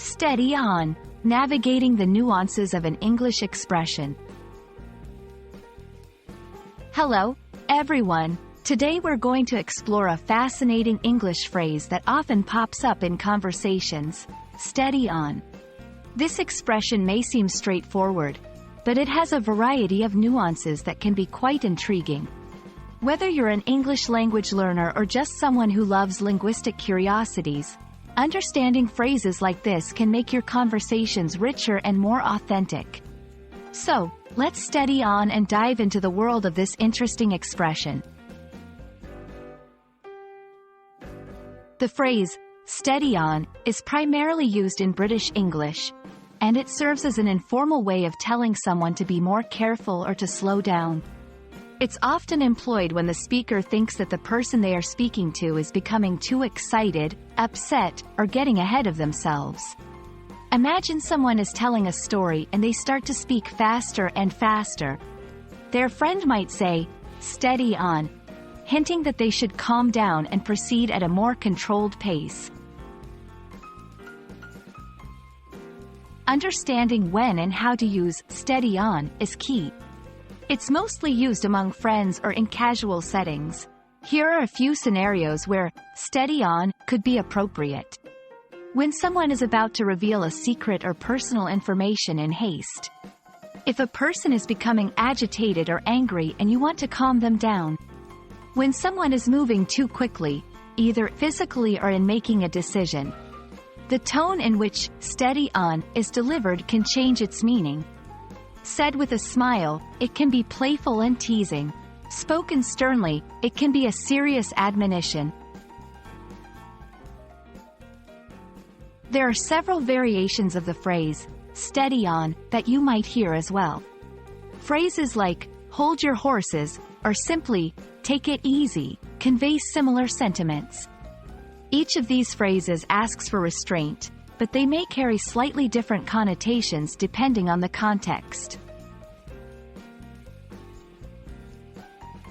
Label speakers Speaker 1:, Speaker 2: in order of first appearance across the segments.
Speaker 1: Steady on. Navigating the nuances of an English expression. Hello, everyone. Today we're going to explore a fascinating English phrase that often pops up in conversations. Steady on. This expression may seem straightforward, but it has a variety of nuances that can be quite intriguing. Whether you're an English language learner or just someone who loves linguistic curiosities, understanding phrases like this can make your conversations richer and more authentic. So, let's steady on and dive into the world of this interesting expression. The phrase, steady on, is primarily used in British English, and it serves as an informal way of telling someone to be more careful or to slow down. It's often employed when the speaker thinks that the person they are speaking to is becoming too excited, upset, or getting ahead of themselves. Imagine someone is telling a story and they start to speak faster and faster. Their friend might say, "Steady on," hinting that they should calm down and proceed at a more controlled pace. Understanding when and how to use "steady on" is key. It's mostly used among friends or in casual settings. Here are a few scenarios where "steady on" could be appropriate. When someone is about to reveal a secret or personal information in haste. If a person is becoming agitated or angry and you want to calm them down. When someone is moving too quickly, either physically or in making a decision. The tone in which "steady on" is delivered can change its meaning. Said with a smile, it can be playful and teasing. Spoken sternly, it can be a serious admonition. There are several variations of the phrase, "steady on," that you might hear as well. Phrases like, "hold your horses," or simply, "take it easy," convey similar sentiments. Each of these phrases asks for restraint, but they may carry slightly different connotations depending on the context.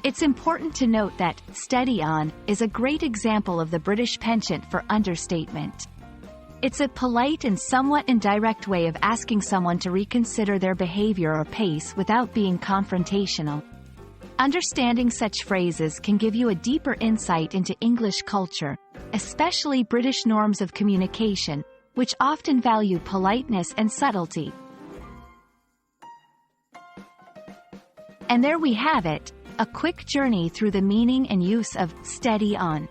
Speaker 1: It's important to note that "steady on" is a great example of the British penchant for understatement. It's a polite and somewhat indirect way of asking someone to reconsider their behavior or pace without being confrontational. Understanding such phrases can give you a deeper insight into English culture, especially British norms of communication, which often value politeness and subtlety. And there we have it, a quick journey through the meaning and use of "steady on."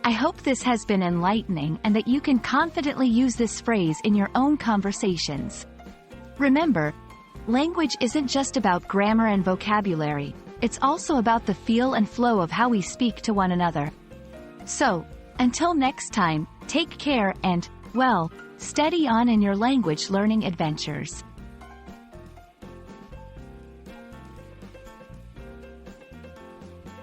Speaker 1: I hope this has been enlightening and that you can confidently use this phrase in your own conversations. Remember, language isn't just about grammar and vocabulary, it's also about the feel and flow of how we speak to one another. So, until next time, take care and, well, steady on in your language learning adventures.